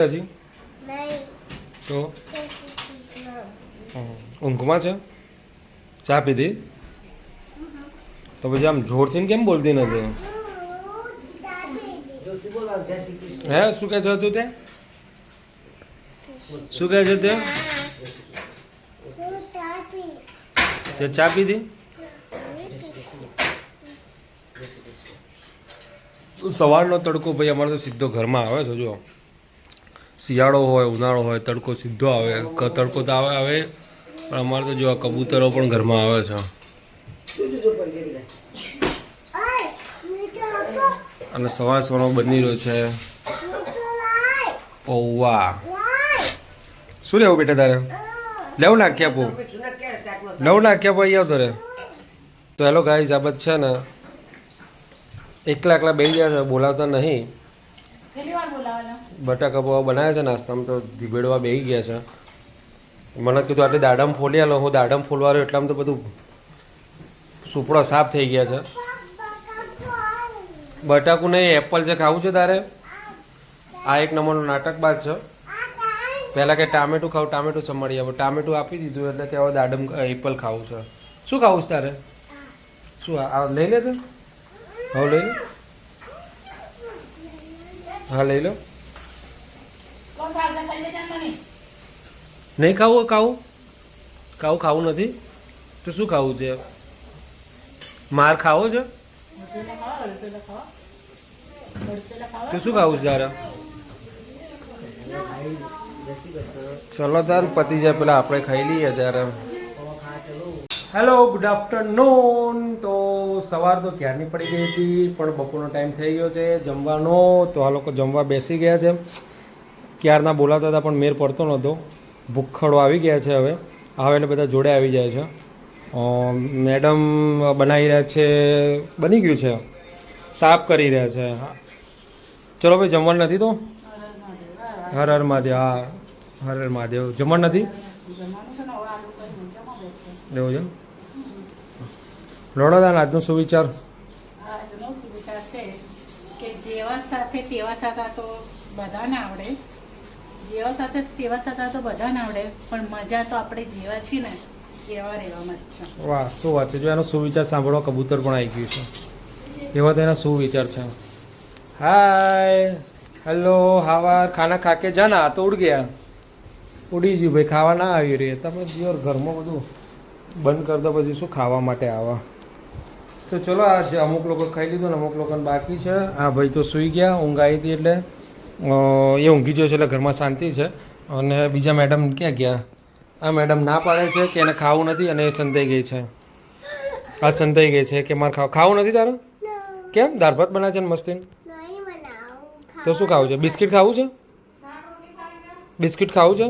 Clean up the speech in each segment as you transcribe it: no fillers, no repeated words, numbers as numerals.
હજી તો ઊંઘમાં છે. ચા પીધી તો પછી આમ જોરથી કેમ બોલતી નથી? હે શું કહે છો તું? તે શું કહે છે તે ચા પીધી? સવારનો તડકો ભાઈ અમારે તો સીધો ઘરમાં આવે છે. જો શિયાળો હોય ઉનાળો હોય તડકો સીધો આવે. તડકો તો આવે પણ અમારે તો જો કબૂતરો પણ ઘરમાં આવે છે. અને સવારમાં બની રહ્યો છે પૌવા. શું લેવું બેટા તારે? લેવું નાખ્યા પૌ નવું નાખ્યા પૌ આવતો રે. તો હેલો ગાઈઝ, આ બધ છે ને એકલા બેસી ગયા છે, બોલાવતા નહીં. બટાકા પૌવા બનાવ્યા છે નાસ્તામાં તો ધીબેડવા બેસી ગયા છે. મને કીધું આટલી દાડમ ફોલી આલો. હું દાડમ ફોલવા રહ્યો એટલામાં તો બધું સુપડો સાફ થઈ ગયા છે. બટાકું નહીં, એપલ છે. ખાવું છે તારે? આ એક નંબરનું નાટકબાજ છે. પહેલાં કે ટામેટું ખાવું, ટામેટું ચમડી આવો. ટામેટું આપી દીધું એટલે કે હવે દાડમ એપલ ખાવું છે. શું ખાવું છે તારે? શું આ લઈ લે તું? હવે લઈ લે. હા લઈ લો. નહીં ખાવું? ખાવું નથી તો શું ખાવું છે? માર ખાવો છે તો શું ખાવું છે તારે? ચલો તાર પતી જાય પેલા આપણે ખાઈ લઈએ ત્યારે. Hello, good afternoon. તો સવાર તો ક્યારની પડી ગઈ હતી પણ બપોરનો ટાઈમ થઈ ગયો છે જમવાનો. તો આ લોકો જમવા બેસી ગયા છે. ક્યારના બોલાવતા હતા પણ મેર પડતો નહોતો. ભૂખડો આવી ગયા છે. હવે એટલે બધા જોડે આવી જાય છે. મેડમ બનાવી રહ્યા છે, બની ગયું છે, સાફ કરી રહ્યા છે. ચલો ભાઈ, જમવાનું નથી તો હર હર મહાદેવ. હા, હર હર મહાદેવ. જમવાનું નથી એવું છે. લોડાદાન આજનો શું વિચાર? આજનો શું વિચાર છે કે જેવા સાથે તેવા થતા તો બધાને આવડે. જેવા સાથે તેવા થતા તો બધાને આવડે, પણ મજા તો આપણે જેવા છીએ ને એવા રહેવામાં જ છે. વાહ, શું વાત છે. જો એનો સુવિચાર સાંભળવા કબૂતર પણ આવી ગયું છે. એવા તો એના શું વિચાર છે. હાય, હેલો, હાવાર ખાના ખાકે જાના તો ઉડ ગયા. ઉડી ગયું ભાઈ, ખાવા ના આવી રહી. તમે જીવર ઘરમાં બધું બંધ કરી દો પછી શું ખાવા માટે આવા. તો ચલો, આજે અમુક લોકો ખાઈ લીધું ને અમુક લોકોને બાકી છે. હા ભાઈ તો સૂઈ ગયા, ઊંઘ આવી હતી એટલે એ ઊંઘી ગયો છે એટલે ઘરમાં શાંતિ છે. અને બીજા મેડમ ક્યાં ગયા? આ મેડમ ના પાડે છે કે એને ખાવું નથી અને એ સંતાઈ ગઈ છે. આ સંતાઈ ગઈ છે કે મારે ખાવું નથી તારું? કેમ? દાળ ભાત બનાવે છે ને મસ્તી. તો શું ખાવું છે? બિસ્કિટ ખાવું છે? બિસ્કિટ ખાવું છે?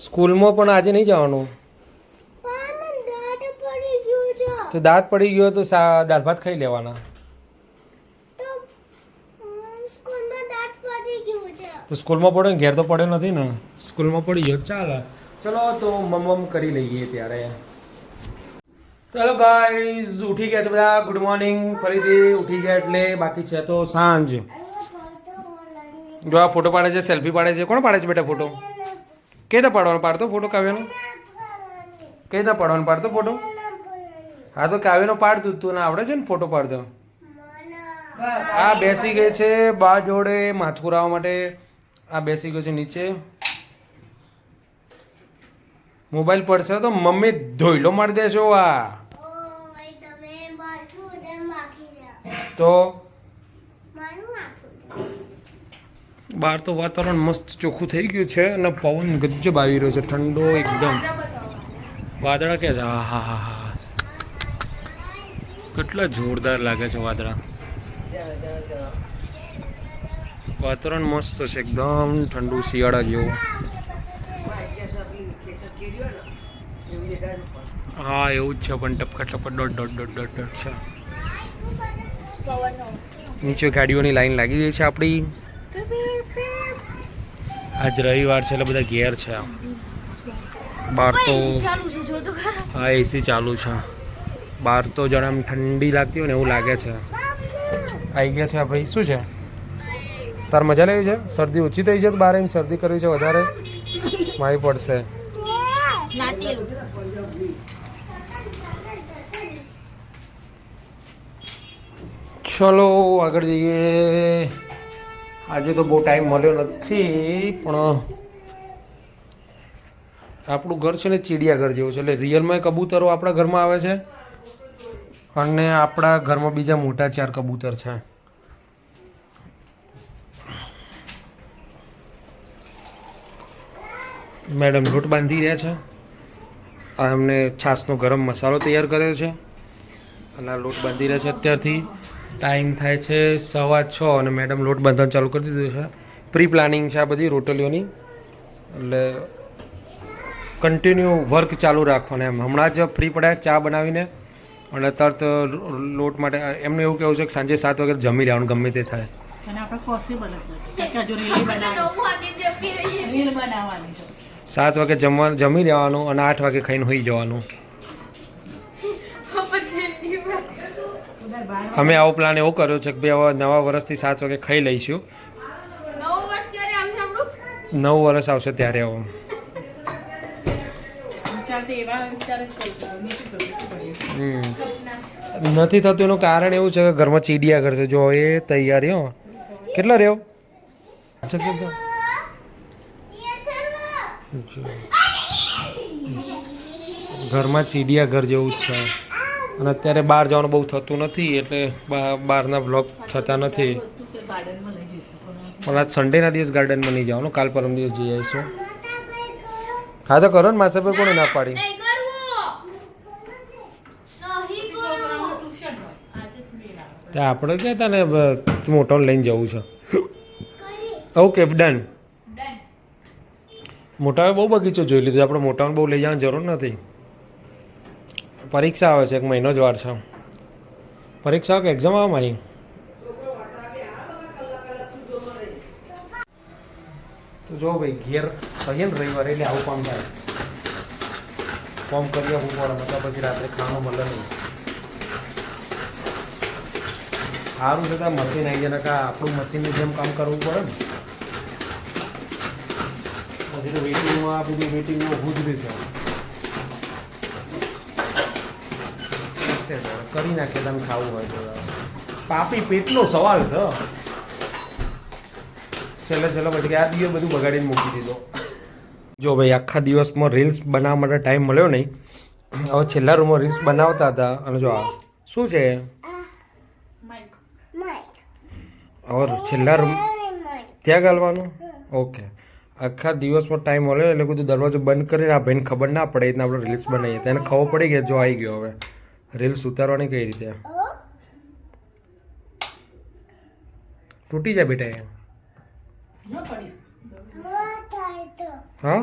સ્કૂલમાં પણ આજે નહીં જવાનું. તો દાંત પડી ગયો તો દાળ ભાત ખાઈ લેવાના. તો સ્કૂલમાં પડ્યો ને, ઘેર તો પડ્યો નથી ને. સ્કૂલમાં પડી ગયો. ચાલે, ચલો તો મમ કરી લઈએ ત્યારે. તો હેલો ગાઈઝ, ઉઠી ગયા છે બધા. Good morning. ફરીથી ઉઠી ગયા એટલે બાકી છે તો સાંજ. જો આ ફોટો પાડે છે, સેલ્ફી પાડે છે. કોણ પાડે છે બેટા ફોટો? કઈ રીતે પાડવાનો? પાડતો ફોટો કાવ્યનો. કઈ રીતે પાડવાનો? પાડતો ફોટો. હા તો કાવ્યનો પાડતું. તું આવડે છે ને ફોટો પાડતો. આ બેસી ગઈ છે બા જોડે માછુરાવા માટે. આ બેસી ગયો છે નીચે. મોબાઈલ પડશે તો મમ્મી ધોઈલો મારી દેશો. આ તો બહાર તો વાતાવરણ મસ્ત ચોખ્ખું થઈ ગયું છે અને પવન ગજબ આવી રહ્યો છે, ઠંડો એકદમ. વાદળા કે છે? હા હા હા હા, કેટલા જોરદાર લાગે છે વાદળા. વાતાવરણ મસ્ત છે એકદમ ઠંડુ, શિયાળા જેવું. હા એવું જ છે પણ ટપકા ટપકા ડોટ છે. નીચે ગાડીઓની લાઈન લાગી ગઈ છે આપણી. આજ રવિવાર છે એટલે બધા ઘેર છે. બહાર તો હા એસી ચાલુ છે. બહાર તો જાણે આમ ઠંડી લાગતી હોય ને એવું લાગે છે. આવી ગયા છે આ ભાઈ. શું છે તાર મજા લેવી છે? શરદી ઓછી થઈ છે તો બહાર શરદી કરવી છે વધારે મારી પડશે. ચલો આગળ જઈએ. આજે તો બહુ ટાઈમ મળ્યો નથી પણ આપણું ઘર છે ને ચીડિયાઘર જેવું છે. એટલે રિયલમાં કબૂતરો આપણા ઘરમાં આવે છે અને આપણા ઘરમાં બીજા મોટા 4 કબૂતર છે. મેડમ લોટ બાંધી રહ્યા છે. આ એમને છાશનો ગરમ મસાલો તૈયાર કર્યો છે અને આ લોટ બાંધી રહ્યા છે. અત્યારથી ટાઈમ થાય છે 6:15 અને મેડમ લોટ બાંધવાનું ચાલુ કરી દીધું છે. પ્રી પ્લાનિંગ છે આ બધી રોટલીઓની, એટલે કન્ટિન્યુ વર્ક ચાલુ રાખવાનું એમ. હમણાં જ ફ્રી પડ્યા ચા બનાવીને અને તરત લોટ માટે એમને એવું કહેવું છે કે સાંજે 7 વાગે જમી લેવાનું ગમે તે થાય. અને આપણે પોસિબલ જ નથી કે હજુ રીલ બનાવવાની છે. 7 વાગે જમી લેવાનું અને 8 વાગે ખાઈને હોઈ જવાનું. અમે આવો પ્લાન એવો કર્યો છે કે ભાઈ હવે નવા વર્ષથી 7 વાગે ખાઈ લઈશું. 9 વર્ષ આવશે ત્યારે આવો. નથી થતું એનું કારણ એવું છે કે ઘરમાં ચીડિયાઘર છે. જો એ તૈયારી હો કેટલા રહ્યો ઘરમાં ચીડિયાઘર જેવું જ છે અને અત્યારે બહાર જવાનું બહુ થતું નથી એટલે બહારના વ્લોગ થતા નથી. પણ આજ સન્ડેના દિવસ ગાર્ડનમાં નહીં જવાનું, કાલ પરમ દિવસ જઈ આવીશું. હા તો કરો ને માસા પર કોને ના પાડી. ત્યાં આપણે ક્યાં હતા ને મોટો લઈને જવું છે. Okay done. મોટાએ બહુ બગીચો જોઈ લીધો, આપણે મોટાને બહુ લઈ જવાની જરૂર નથી. પરીક્ષા આવે છે, 1 મહિનો જ વાર છે. પરીક્ષા કે એક્ઝામ આવે મારી. તો જો ભાઈ ઘેર કહીએ ને રવિવારે એટલે આવું કામ થાય. કામ કરી આપવું પડે, મતલબ પછી રાત્રે ખાવાનું મળે નહીં. સારું છે ત્યાં મશીન આવી જાય ને કા આપણું મશીનની જેમ કામ કરવું પડે ને. પછી તો વેટિંગમાં આ બધું વેટિંગમાં ઊભું જ રહેશે. કરી નાખીએ તમે ખાવું હોય તો. પાપી પેટનો સવાલ છે. છેલ્લે પછી આ દિવસ બધું બગાડીને મૂકી દીધો. જો ભાઈ આખા દિવસમાં રીલ્સ બનાવવા માટે ટાઈમ મળ્યો નહીં. હવે છેલ્લા રૂમમાં રીલ્સ બનાવતા હતા અને જો આ શું છે હવે છેલ્લા રૂમ ત્યાં ગાલવાનું. ઓકે આખા દિવસમાં ટાઈમ મળ્યો એટલે બધું દરવાજો બંધ કરીને આ ભાઈને ખબર ના પડે એટલે આપણે રીલ્સ બનાવીએ. તેને ખબર પડી ગઈ જો આવી ગયો. હવે રીલ્સ ઉતારવાની કઈ રીતે તૂટી જાય બેટા એ. હા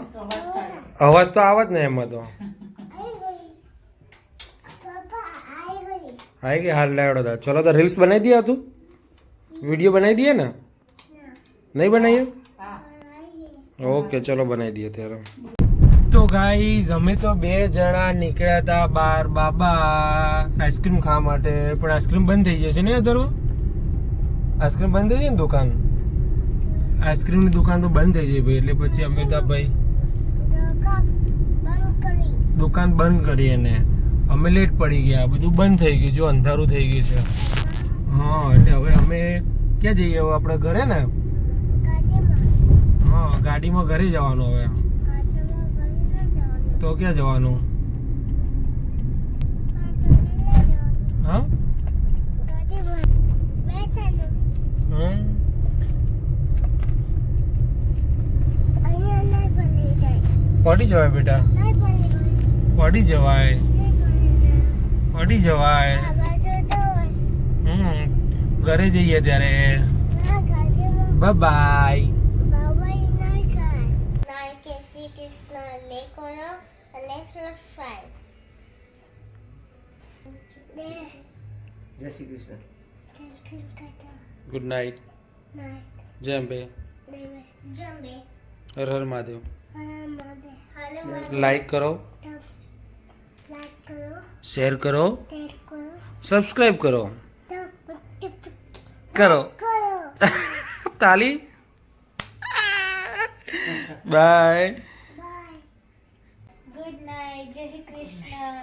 અવાજ તો આવે જ ને એમાં તો. આવી ગઈ હાલ લાવડો હતા. ચલો તો રીલ્સ બનાવી દઈએ. તું વિડીયો બનાવી દઈએ ને? નહીં બનાવીએ? ઓકે ચલો બનાવી દઈએ ત્યારે. તો ગાઈઝ અમે તો 2 જણા નીકળ્યા હતા બહાર બાબા આઈસ્ક્રીમ ખાવા માટે, પણ આઈસ્ક્રીમ બંધ થઈ જશે ને અધરો. આઈસ્ક્રીમ બંધ થઈ જાય ને દુકાન, આઈસ્ક્રીમની દુકાન તો બંધ થઈ જાય ભાઈ. એટલે પછી અમે તો ભાઈ દુકાન બંધ કરીએ ને અમે લેટ પડી ગયા. બધું બંધ થઈ ગયું, જો અંધારું થઈ ગયું છે. હા એટલે હવે અમે ક્યાં જઈએ? હવે આપણે ઘરે ને. હા ગાડીમાં ઘરે જવાનું. હવે તો ક્યાં જવાનું? હા પડી જવાય બેટા, પડી જવાય, પડી જવાય. ઘરે જઈએ ત્યારે. Bye bye. જય શ્રી કૃષ્ણ. Good night. જય અંબે. હર હર મહાદેવ. લાઈક કરો, શેર કરો, સબસ્ક્રાઈબ કરો. કરો તાલી બાય ગુડ નાઇટ, જય શ્રી કૃષ્ણ.